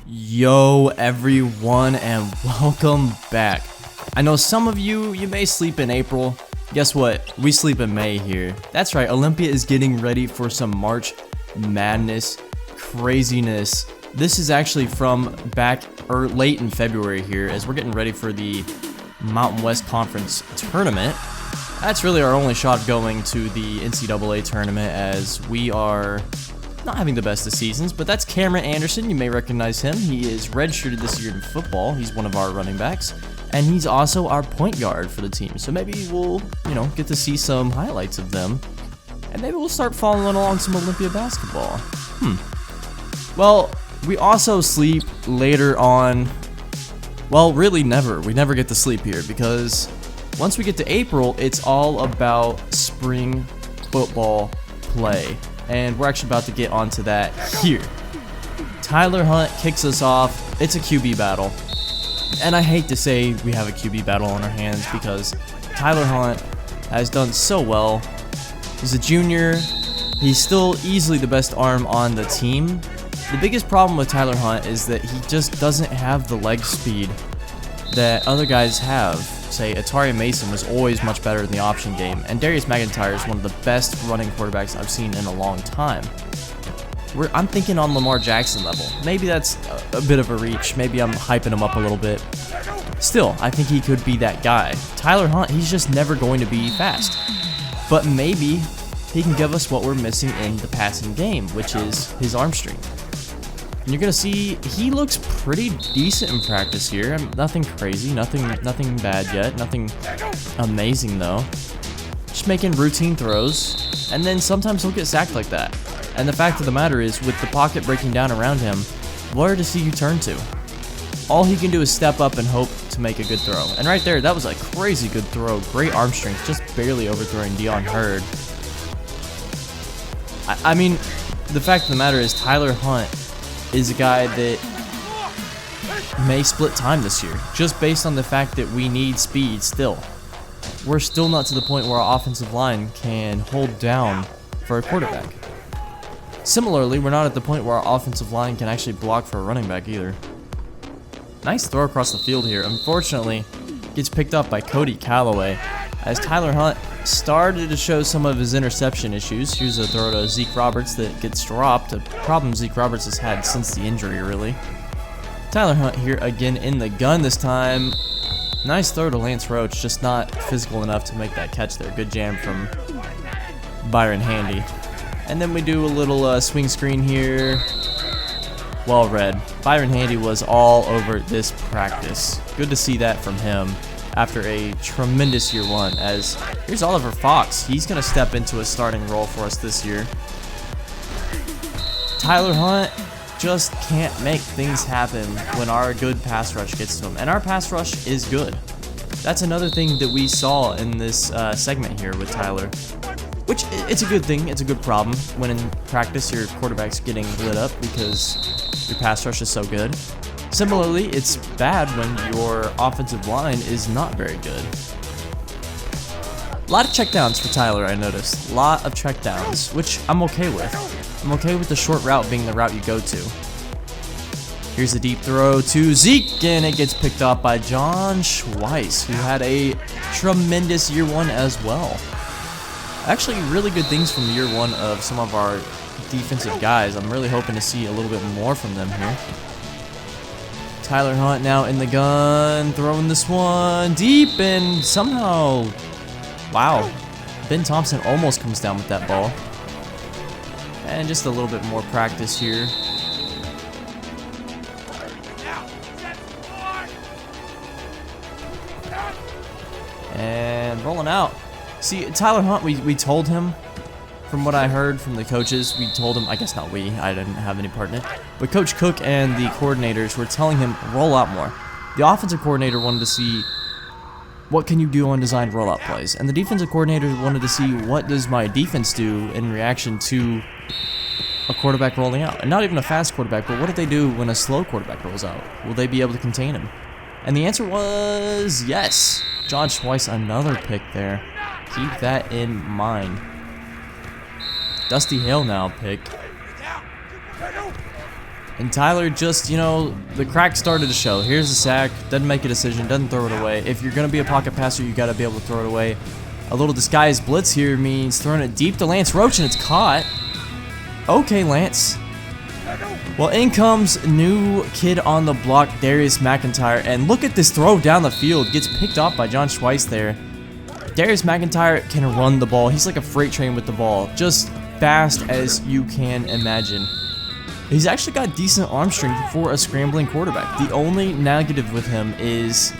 Yo everyone, and welcome back. I know some of you may sleep in April. Guess what? We sleep in May here. That's right, Olympia is getting ready for some March Madness craziness. This is actually from back late in February here, as we're getting ready for the Mountain West Conference tournament. That's really our only shot of going to the NCAA tournament, as we are not having the best of seasons. But that's Cameron Anderson. You may recognize him. He is redshirted this year in football. He's one of our running backs, and he's also our point guard for the team. So maybe we'll, get to see some highlights of them, and maybe we'll start following along some Olympia basketball. Well, we also sleep later on. Well, really never. We never get to sleep here, because once we get to April, it's all about spring football play. And we're actually about to get onto that here. Tyler Hunt kicks us off. It's a QB battle. And I hate to say we have a QB battle on our hands, because Tyler Hunt has done so well. He's a junior. He's still easily the best arm on the team. The biggest problem with Tyler Hunt is that he just doesn't have the leg speed that other guys have. Say, Atari Mason was always much better in the option game, and Darius MacIntyre is one of the best running quarterbacks I've seen in a long time. I'm thinking on Lamar Jackson level. Maybe that's a bit of a reach. Maybe I'm hyping him up a little bit. Still, I think he could be that guy. Tyler Hunt, he's just never going to be fast. But maybe he can give us what we're missing in the passing game, which is his arm strength. And you're going to see he looks pretty decent in practice here. Nothing crazy, nothing bad yet, nothing amazing though. Just making routine throws, and then sometimes he'll get sacked like that. And the fact of the matter is, with the pocket breaking down around him, where does he turn to? All he can do is step up and hope to make a good throw. And right there, that was a crazy good throw. Great arm strength, just barely overthrowing Dion Hurd. I mean, the fact of the matter is, Tyler Hunt is a guy that may split time this year, just based on the fact that we need speed still. We're still not to the point where our offensive line can hold down for a quarterback. Similarly, we're not at the point where our offensive line can actually block for a running back either. Nice throw across the field here. Unfortunately, gets picked up by Cody Callaway, as Tyler Hunt started to show some of his interception issues. Here's a throw to Zeke Roberts that gets dropped, a problem Zeke Roberts has had since the injury, really. Tyler Hunt here again in the gun this time. Nice throw to Lance Roach, just not physical enough to make that catch there. Good jam from Byron Handy. And then we do a little swing screen here. Well read. Byron Handy was all over this practice. Good to see that from him after a tremendous year one. As here's Oliver Fox. He's going to step into a starting role for us this year. Tyler Hunt just can't make things happen when our good pass rush gets to him. And our pass rush is good. That's another thing that we saw in this segment here with Tyler. Which, it's a good thing. It's a good problem when in practice your quarterback's getting lit up because your pass rush is so good. Similarly, it's bad when your offensive line is not very good. A lot of checkdowns for Tyler, I noticed. A lot of checkdowns, which I'm okay with. I'm okay with the short route being the route you go to. Here's a deep throw to Zeke, and it gets picked up by John Schweiss, who had a tremendous year one as well. Actually, really good things from year one of some of our defensive guys. I'm really hoping to see a little bit more from them here. Tyler Hunt now in the gun, throwing this one deep, and somehow, wow, Ben Thompson almost comes down with that ball. And just a little bit more practice here. And rolling out. See, Tyler Hunt, we told him, from what I heard from the coaches, we told him, I guess not we, I didn't have any part in it, but Coach Cook and the coordinators were telling him, roll out more. The offensive coordinator wanted to see, what can you do on designed rollout plays? And the defensive coordinator wanted to see, what does my defense do in reaction to a quarterback rolling out? And not even a fast quarterback, but what do they do when a slow quarterback rolls out? Will they be able to contain him? And the answer was yes. John Schweiss, another pick there. Keep that in mind. Dusty Hale now picked. And Tyler just, you know, the crack started to show. Here's the sack, doesn't make a decision, doesn't throw it away. If you're going to be a pocket passer, you got to be able to throw it away. A little disguised blitz here means throwing it deep to Lance Roach, and it's caught. Okay, Lance. Well, in comes new kid on the block, Darius MacIntyre, and look at this throw down the field. Gets picked off by John Schweiss there. Darius MacIntyre can run the ball. He's like a freight train with the ball, just fast as you can imagine. He's actually got decent arm strength for a scrambling quarterback. The only negative with him is,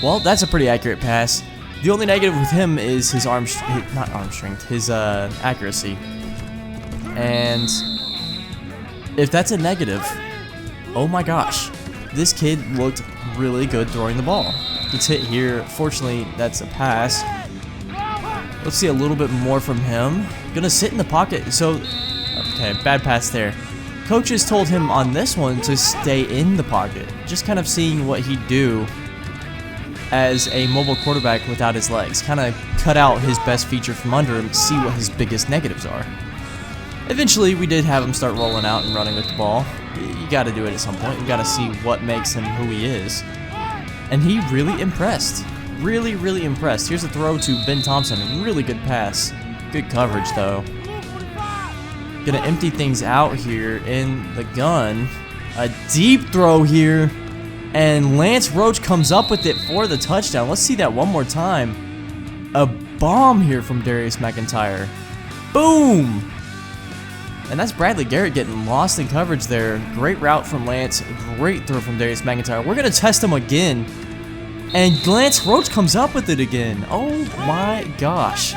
well, that's a pretty accurate pass. The only negative with him is his his accuracy. And if that's a negative, oh my gosh, this kid looked really good throwing the ball. Gets hit here. Fortunately, that's a pass. Let's see a little bit more from him. Gonna sit in the pocket. So, okay, bad pass there. Coaches told him on this one to stay in the pocket. Just kind of seeing what he'd do as a mobile quarterback without his legs. Kind of cut out his best feature from under him, see what his biggest negatives are. Eventually, we did have him start rolling out and running with the ball. You got to do it at some point. You got to see what makes him who he is. And he really impressed. Really, really impressed. Here's a throw to Ben Thompson. Really good pass. Good coverage, though. Gonna empty things out here in the gun. A deep throw here. And Lance Roach comes up with it for the touchdown. Let's see that one more time. A bomb here from Darius MacIntyre. Boom! And that's Bradley Garrett getting lost in coverage there. Great route from Lance. Great throw from Darius MacIntyre. We're going to test him again. And Lance Roach comes up with it again. Oh my gosh.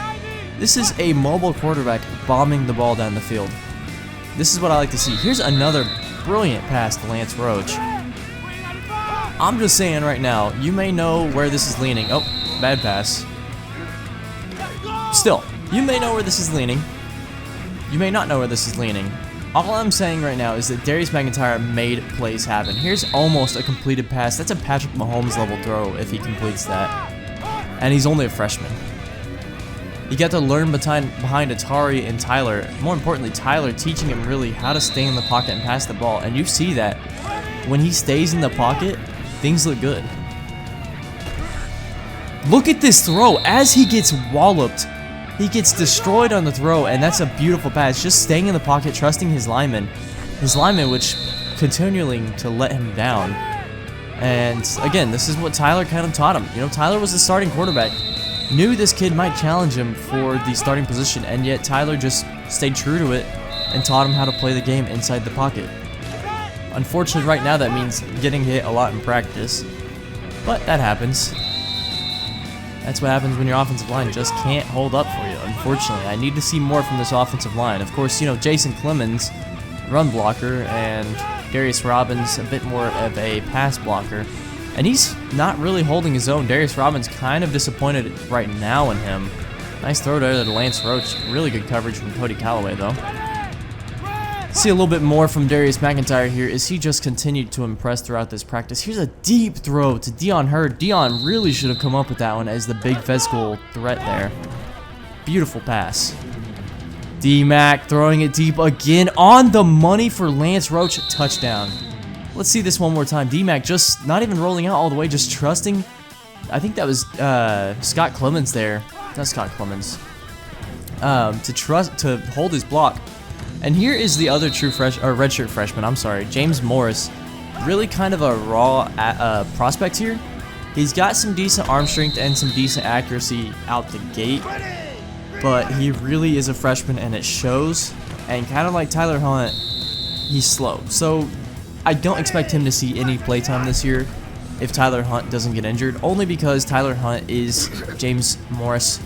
This is a mobile quarterback bombing the ball down the field. This is what I like to see. Here's another brilliant pass to Lance Roach. I'm just saying right now, you may know where this is leaning. Oh, bad pass. Still, you may know where this is leaning. You may not know where this is leaning. All I'm saying right now is that Darius MacIntyre made plays happen. Here's almost a completed pass. That's a Patrick Mahomes level throw if he completes that. And he's only a freshman. You got to learn behind Atari and Tyler. More importantly, Tyler teaching him really how to stay in the pocket and pass the ball. And you see that when he stays in the pocket, things look good. Look at this throw. As he gets walloped, he gets destroyed on the throw, and that's a beautiful pass. Just staying in the pocket, trusting his lineman. His lineman, which continuing to let him down. And again, this is what Tyler kind of taught him. You know, Tyler was the starting quarterback. Knew this kid might challenge him for the starting position, and yet Tyler just stayed true to it and taught him how to play the game inside the pocket. Unfortunately, right now that means getting hit a lot in practice, but that happens. That's what happens when your offensive line just can't hold up for you, unfortunately. I need to see more from this offensive line. Of course, you know, Jason Clemens, run blocker, and Darius Robbins, a bit more of a pass blocker. And he's not really holding his own. Darius Robbins kind of disappointed right now in him. Nice throw there to Lance Roach. Really good coverage from Cody Callaway, though. See a little bit more from Darius MacIntyre here as he just continued to impress throughout this practice. Here's a deep throw to Dion Hurd. Dion really should have come up with that one as the big physical threat there. Beautiful pass. D-Mac throwing it deep again on the money for Lance Roach. Touchdown. Let's see this one more time. D-Mac just not even rolling out all the way, just trusting. I think that was Scott Clemens there. Not Scott Clemens. To hold his block. And here is the other true redshirt freshman, I'm sorry, James Morris. Really kind of a raw prospect here. He's got some decent arm strength and some decent accuracy out the gate. But he really is a freshman and it shows. And kind of like Tyler Hunt, he's slow. So I don't expect him to see any playtime this year if Tyler Hunt doesn't get injured. Only because Tyler Hunt is James Morris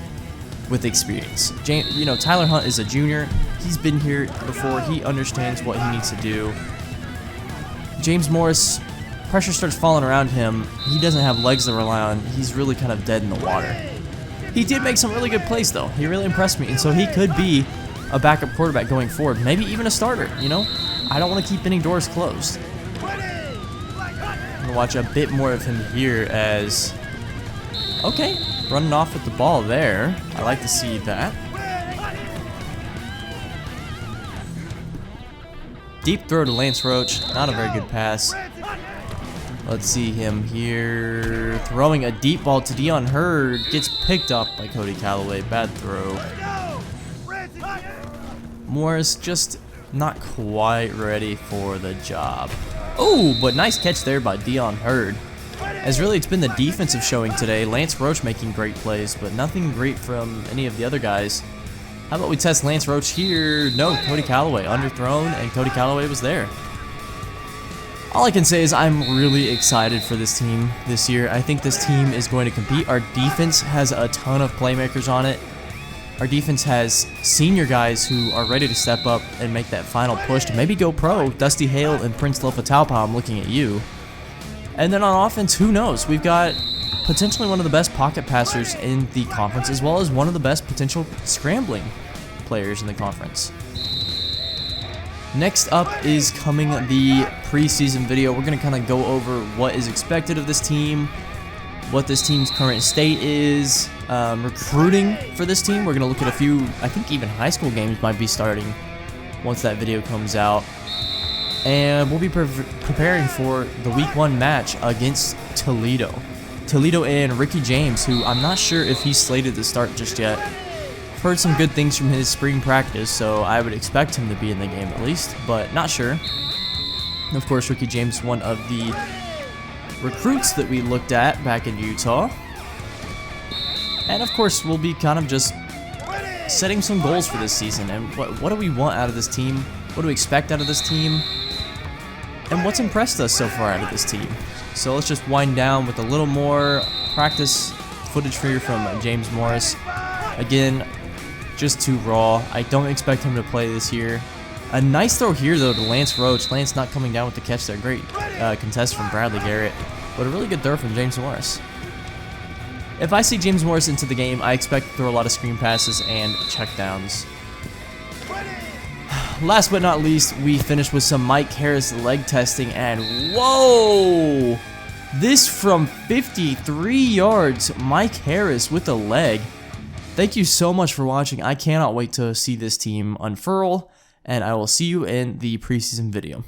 with experience. You know, Tyler Hunt is a junior. He's been here before. He understands what he needs to do. James Morris, pressure starts falling around him. He doesn't have legs to rely on. He's really kind of dead in the water. He did make some really good plays, though. He really impressed me, and so he could be a backup quarterback going forward. Maybe even a starter, you know? I don't want to keep any doors closed. I'm going to watch a bit more of him here as... Okay, running off with the ball there. I like to see that. Deep throw to Lance Roach. Not a very good pass. Let's see him here. Throwing a deep ball to Dion Hurd. Gets picked up by Cody Callaway. Bad throw. Morris just not quite ready for the job. Oh, but nice catch there by Dion Hurd. As really it's been the defensive showing today. Lance Roach making great plays, but nothing great from any of the other guys. How about we test Lance Roach here? No, Cody Callaway underthrown, and Cody Callaway was there. All I can say is I'm really excited for this team this year. I think this team is going to compete. Our defense has a ton of playmakers on it. Our defense has senior guys who are ready to step up and make that final push to maybe go pro. Dusty Hale and Prince Lofataupa, I'm looking at you. And then on offense, who knows? We've got potentially one of the best pocket passers in the conference, as well as one of the best potential scrambling players in the conference. Next up is coming the preseason video. We're going to kind of go over what is expected of this team, what this team's current state is, recruiting for this team. We're going to look at a few, I think even high school games might be starting once that video comes out. And we'll be preparing for the week 1 match against Toledo. Toledo and Ricky James, who I'm not sure if he's slated to start just yet. I've heard some good things from his spring practice, so I would expect him to be in the game at least, but not sure. And of course, Ricky James, one of the recruits that we looked at back in Utah. And of course, we'll be kind of just setting some goals for this season. And what do we want out of this team? What do we expect out of this team? And what's impressed us so far out of this team? So let's just wind down with a little more practice footage for you from James Morris. Again, just too raw. I don't expect him to play this year. A nice throw here, though, to Lance Roach. Lance not coming down with the catch there. Great contest from Bradley Garrett. But a really good throw from James Morris. If I see James Morris into the game, I expect to throw a lot of screen passes and checkdowns. Last but not least, we finished with some Mike Harris leg testing, and whoa! This from 53 yards, Mike Harris with a leg. Thank you so much for watching. I cannot wait to see this team unfurl, and I will see you in the preseason video.